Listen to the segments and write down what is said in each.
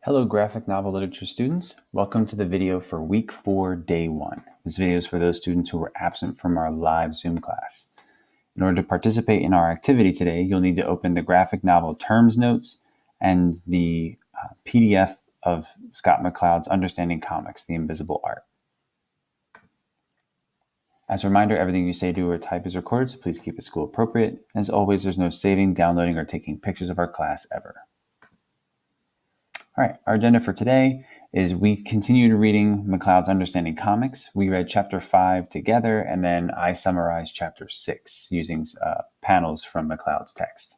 Hello, graphic novel literature students. Welcome to the video for week 4, day 1. This video is for those students who were absent from our live Zoom class. In order to participate in our activity today, you'll need to open the graphic novel terms notes and the PDF of Scott McCloud's Understanding Comics, The Invisible Art. As a reminder, everything you say, do, or type is recorded, so please keep it school appropriate. As always, there's no saving, downloading, or taking pictures of our class ever. All right, our agenda for today is we continued reading McCloud's Understanding Comics. We read chapter 5 together, and then I summarized chapter 6 using panels from McCloud's text.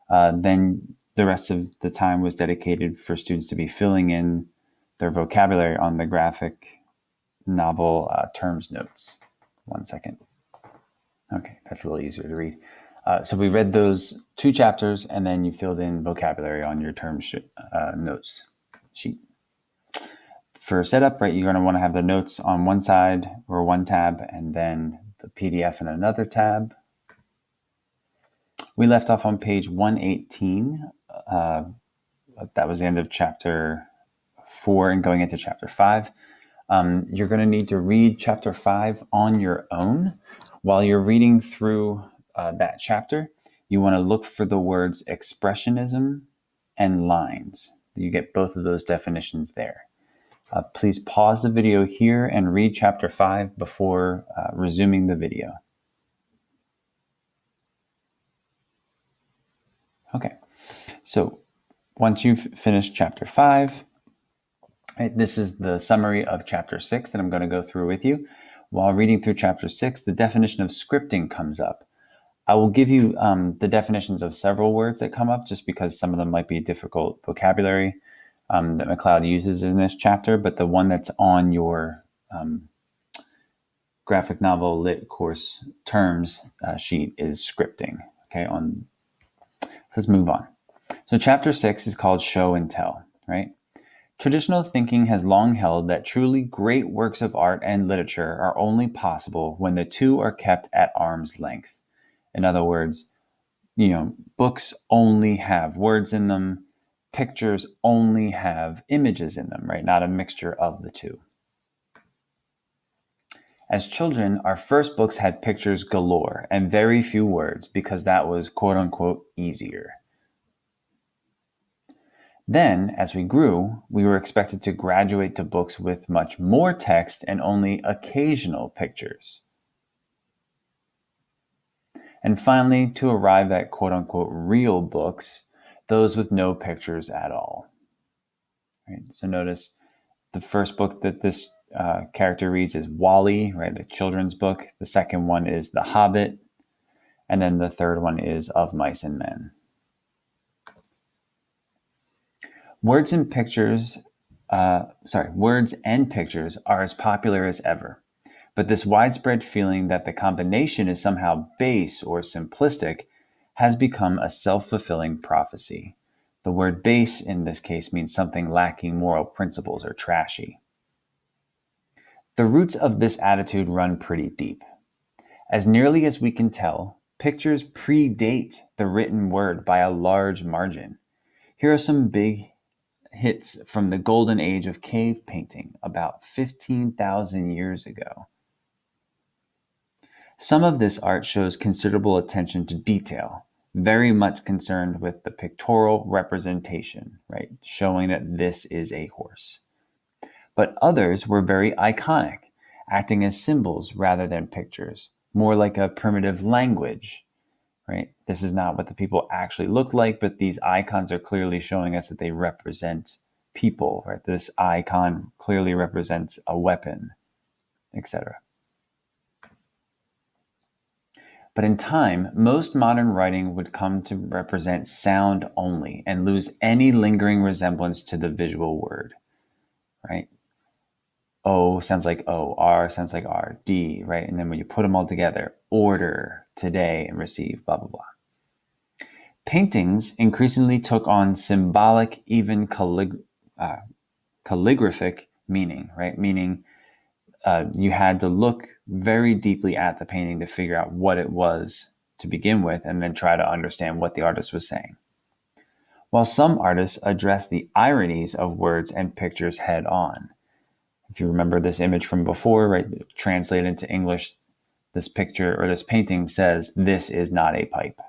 Then the rest of the time was dedicated for students to be filling in their vocabulary on the graphic novel terms notes. 1 second. Okay, that's a little easier to read. So we read those 2 chapters, and then you filled in vocabulary on your terms notes sheet. For setup, right, you're going to want to have the notes on one side or one tab, and then the PDF in another tab. We left off on page 118. That was the end of chapter 4 and going into chapter 5. You're going to need to read chapter 5 on your own. While you're reading through that chapter, you want to look for the words expressionism and lines. You get both of those definitions there. Please pause the video here and read chapter 5 before resuming the video. Okay, so once you've finished chapter 5, right, this is the summary of chapter 6 that I'm going to go through with you. While reading through chapter 6, the definition of scripting comes up. I will give you the definitions of several words that come up just because some of them might be difficult vocabulary that McCloud uses in this chapter, but the one that's on your graphic novel lit course terms sheet is scripting. Okay, so let's move on. So chapter 6 is called Show and Tell, right? Traditional thinking has long held that truly great works of art and literature are only possible when the two are kept at arm's length. In other words, books only have words in them, pictures only have images in them, right? Not a mixture of the two. As children, our first books had pictures galore and very few words because that was quote unquote easier. Then, as we grew, we were expected to graduate to books with much more text and only occasional pictures. And finally, to arrive at quote-unquote real books, those with no pictures at all. Right? So notice the first book that this character reads is Wall-E, right, a children's book. The second one is The Hobbit. And then the third one is Of Mice and Men. Words and pictures are as popular as ever. But this widespread feeling that the combination is somehow base or simplistic has become a self-fulfilling prophecy. The word base in this case means something lacking moral principles or trashy. The roots of this attitude run pretty deep. As nearly as we can tell, pictures predate the written word by a large margin. Here are some big hits from the golden age of cave painting about 15,000 years ago. Some of this art shows considerable attention to detail, very much concerned with the pictorial representation, right? Showing that this is a horse. But others were very iconic, acting as symbols rather than pictures, more like a primitive language, right? This is not what the people actually look like, but these icons are clearly showing us that they represent people, right? This icon clearly represents a weapon, etc. But in time, most modern writing would come to represent sound only and lose any lingering resemblance to the visual word, right? O sounds like O, R sounds like R, D, right? And then when you put them all together, order, today, and receive, blah, blah, blah. Paintings increasingly took on symbolic, even calligraphic meaning, right? Meaning you had to look very deeply at the painting to figure out what it was to begin with and then try to understand what the artist was saying. while some artists address the ironies of words and pictures head on. If you remember this image from before, right, translated into English, this picture or this painting says, "This is not a pipe."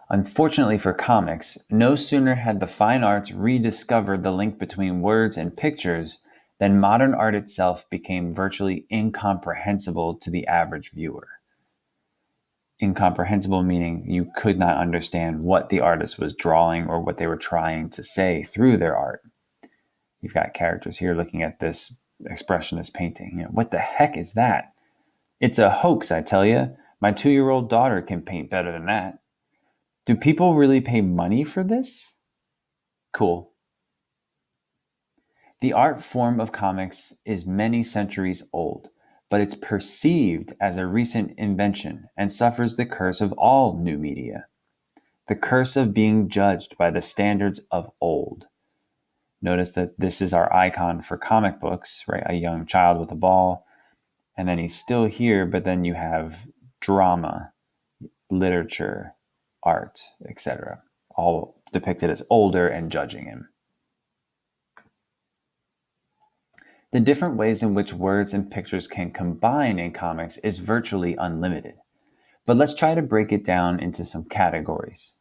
Unfortunately for comics, no sooner had the fine arts rediscovered the link between words and pictures than modern art itself became virtually incomprehensible to the average viewer. Incomprehensible meaning you could not understand what the artist was drawing or what they were trying to say through their art. You've got characters here looking at this expressionist painting. What the heck is that? It's a hoax, I tell you. My 2-year-old daughter can paint better than that. Do people really pay money for this? Cool. The art form of comics is many centuries old, but it's perceived as a recent invention and suffers the curse of all new media. The curse of being judged by the standards of old. Notice that this is our icon for comic books, right? A young child with a ball, and then he's still here, but then you have drama, literature, art, etc., all depicted as older and judging him. The different ways in which words and pictures can combine in comics is virtually unlimited. But let's try to break it down into some categories.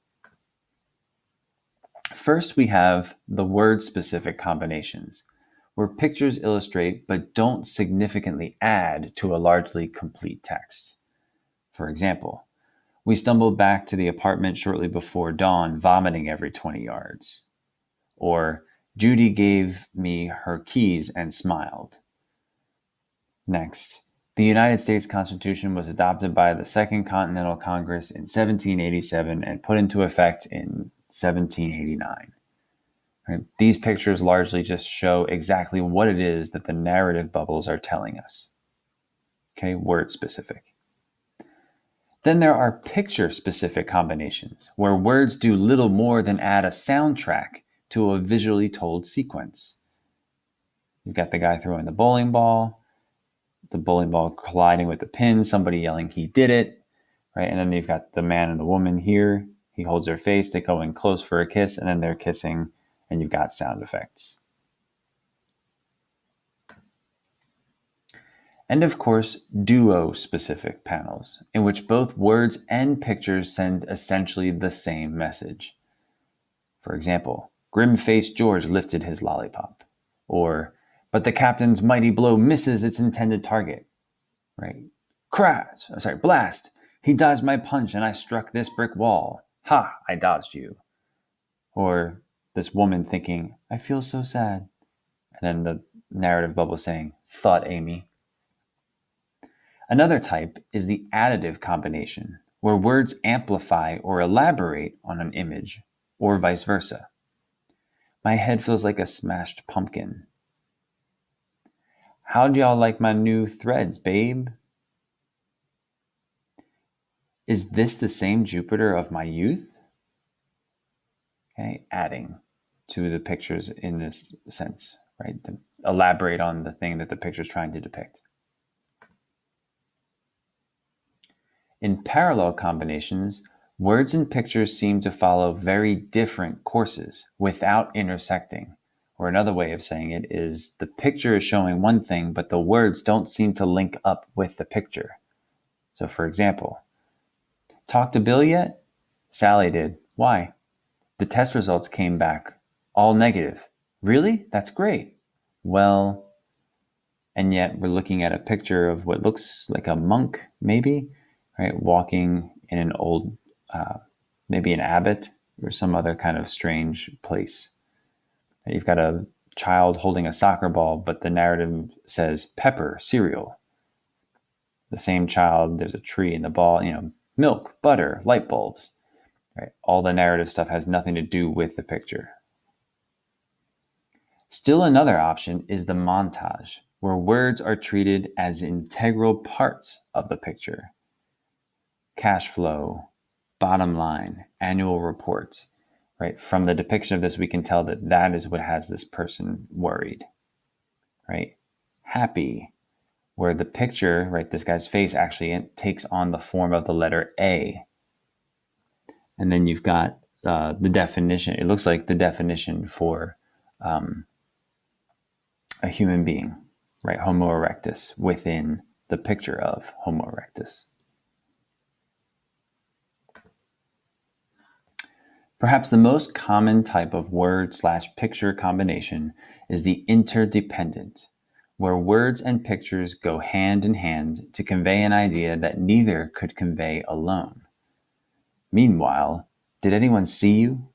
First, we have the word-specific combinations, where pictures illustrate but don't significantly add to a largely complete text. For example, we stumbled back to the apartment shortly before dawn, vomiting every 20 yards. Or, Judy gave me her keys and smiled. Next, the United States Constitution was adopted by the Second Continental Congress in 1787 and put into effect in 1789. Right? These pictures largely just show exactly what it is that the narrative bubbles are telling us. Okay, word specific. Then there are picture-specific combinations, where words do little more than add a soundtrack to a visually told sequence. You've got the guy throwing the bowling ball colliding with the pin, somebody yelling, "He did it," right? And then you've got the man and the woman here. He holds her face, they go in close for a kiss, and then they're kissing, and you've got sound effects. And of course, duo-specific panels, in which both words and pictures send essentially the same message. For example, grim-faced George lifted his lollipop. Or, but the captain's mighty blow misses its intended target. Right? Blast! He dodged my punch and I struck this brick wall. Ha! I dodged you. Or this woman thinking, I feel so sad. And then the narrative bubble saying, thought Amy. Another type is the additive combination, where words amplify or elaborate on an image, or vice versa. My head feels like a smashed pumpkin. How'd y'all like my new threads, babe? Is this the same Jupiter of my youth? Okay, adding to the pictures in this sense, right? To elaborate on the thing that the picture is trying to depict. In parallel combinations, words and pictures seem to follow very different courses without intersecting. Or another way of saying it is the picture is showing one thing, but the words don't seem to link up with the picture. So for example, talk to Bill yet? Sally did. Why? The test results came back all negative. Really? That's great. Well, and yet we're looking at a picture of what looks like a monk, maybe, right? Walking in an old, maybe an abbot or some other kind of strange place. You've got a child holding a soccer ball, but the narrative says pepper, cereal. The same child, there's a tree in the ball, milk, butter, light bulbs. Right? All the narrative stuff has nothing to do with the picture. Still another option is the montage, where words are treated as integral parts of the picture. Cash flow, bottom line, annual reports. Right? From the depiction of this, we can tell that that is what has this person worried. Right? Happy, where the picture, right, this guy's face actually takes on the form of the letter A. And then you've got the definition. It looks like the definition for a human being, right? Homo erectus within the picture of Homo erectus. Perhaps the most common type of word/picture combination is the interdependent, where words and pictures go hand in hand to convey an idea that neither could convey alone. Meanwhile, did anyone see you?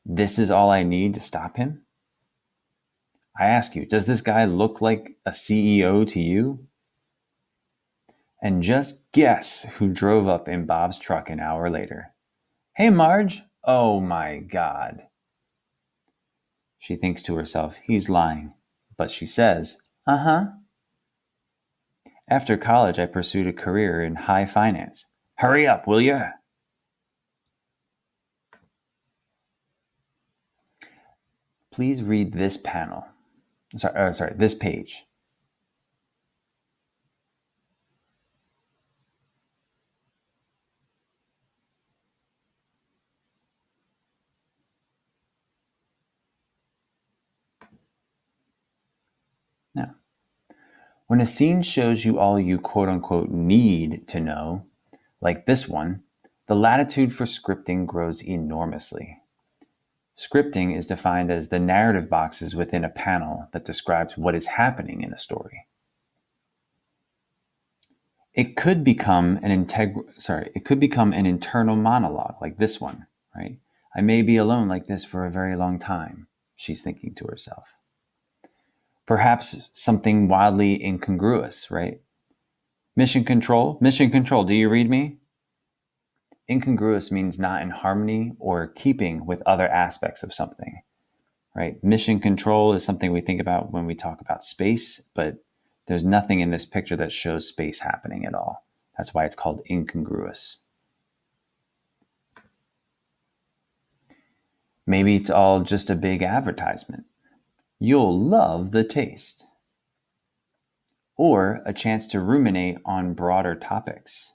This is all I need to stop him? I ask you, does this guy look like a CEO to you? And just guess who drove up in Bob's truck an hour later. Hey, Marge. Oh my God. She thinks to herself, he's lying. But she says, uh-huh. After college, I pursued a career in high finance. Hurry up, will you? Please read this panel. This page. Now, when a scene shows you all you quote unquote need to know, like this one, the latitude for scripting grows enormously. Scripting is defined as the narrative boxes within a panel that describes what is happening in a story. It could become an internal monologue like this one, right? I may be alone like this for a very long time, she's thinking to herself. Perhaps something wildly incongruous, right? Mission control, do you read me? Incongruous means not in harmony or keeping with other aspects of something, right? Mission control is something we think about when we talk about space, but there's nothing in this picture that shows space happening at all. That's why it's called incongruous. Maybe it's all just a big advertisement. You'll love the taste. Or a chance to ruminate on broader topics.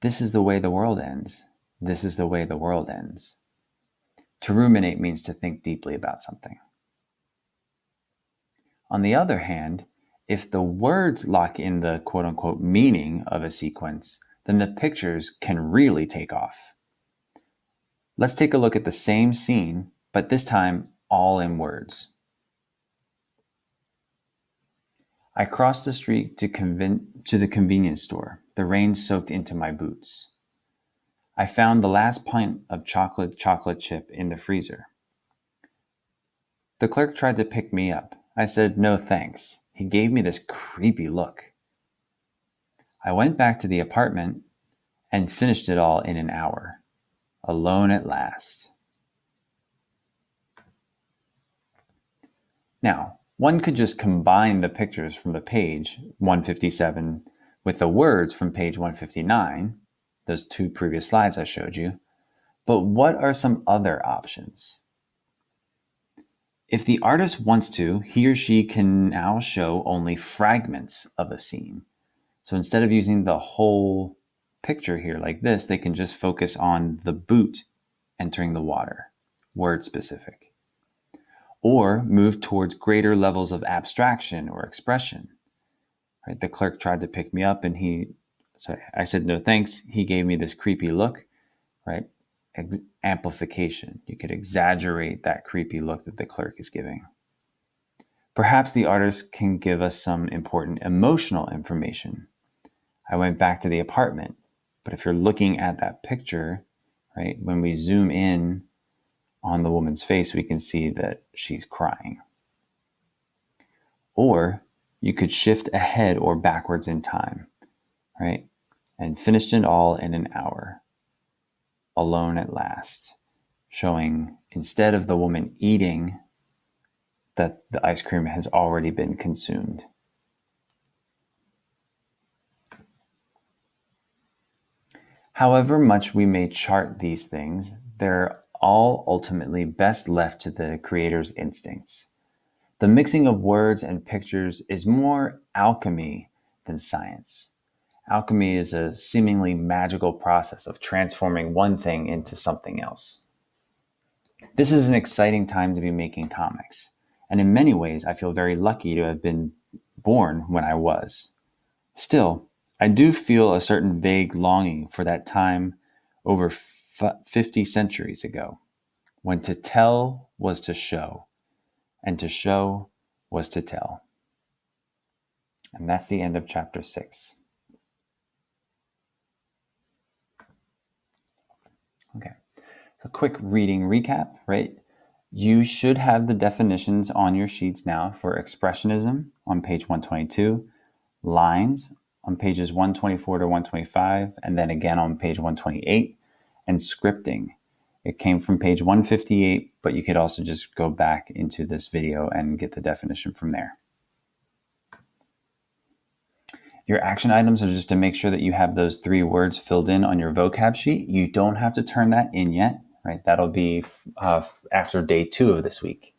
This is the way the world ends. This is the way the world ends. To ruminate means to think deeply about something. On the other hand, if the words lock in the quote unquote meaning of a sequence, then the pictures can really take off. Let's take a look at the same scene, but this time all in words. I crossed the street to the convenience store. The rain soaked into my boots. I found the last pint of chocolate chip in the freezer. The clerk tried to pick me up. I said, no thanks. He gave me this creepy look. I went back to the apartment and finished it all in an hour. Alone at last. Now, one could just combine the pictures from the page 157 with the words from page 159, those two previous slides I showed you. But what are some other options? If the artist wants to, he or she can now show only fragments of a scene. So instead of using the whole picture here like this, they can just focus on the boot entering the water, word specific. Or move towards greater levels of abstraction or expression. Right? The clerk tried to pick me up and I said, no thanks. He gave me this creepy look, right? Amplification. You could exaggerate that creepy look that the clerk is giving. Perhaps the artist can give us some important emotional information. I went back to the apartment, but if you're looking at that picture, right, when we zoom in on the woman's face, we can see that she's crying. Or you could shift ahead or backwards in time, right? And finished it all in an hour. Alone at last, showing instead of the woman eating, that the ice cream has already been consumed. However much we may chart these things, they're all ultimately best left to the creator's instincts. The mixing of words and pictures is more alchemy than science. Alchemy is a seemingly magical process of transforming one thing into something else. This is an exciting time to be making comics, and in many ways, I feel very lucky to have been born when I was. Still, I do feel a certain vague longing for that time over 50 centuries ago, when to tell was to show, and to show was to tell. And that's the end of chapter 6. Okay, a quick reading recap, right? You should have the definitions on your sheets now for expressionism on page 122, lines on pages 124 to 125, and then again on page 128, and scripting. It came from page 158, but you could also just go back into this video and get the definition from there. Your action items are just to make sure that you have those 3 words filled in on your vocab sheet. You don't have to turn that in yet, right? That'll be after day 2 of this week.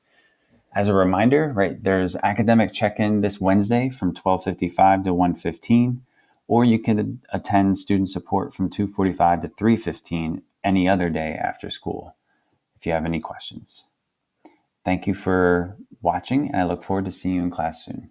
As a reminder, right, there's academic check-in this Wednesday from 12:55 to 1:15, or you can attend student support from 2:45 to 3:15 any other day after school if you have any questions. Thank you for watching, and I look forward to seeing you in class soon.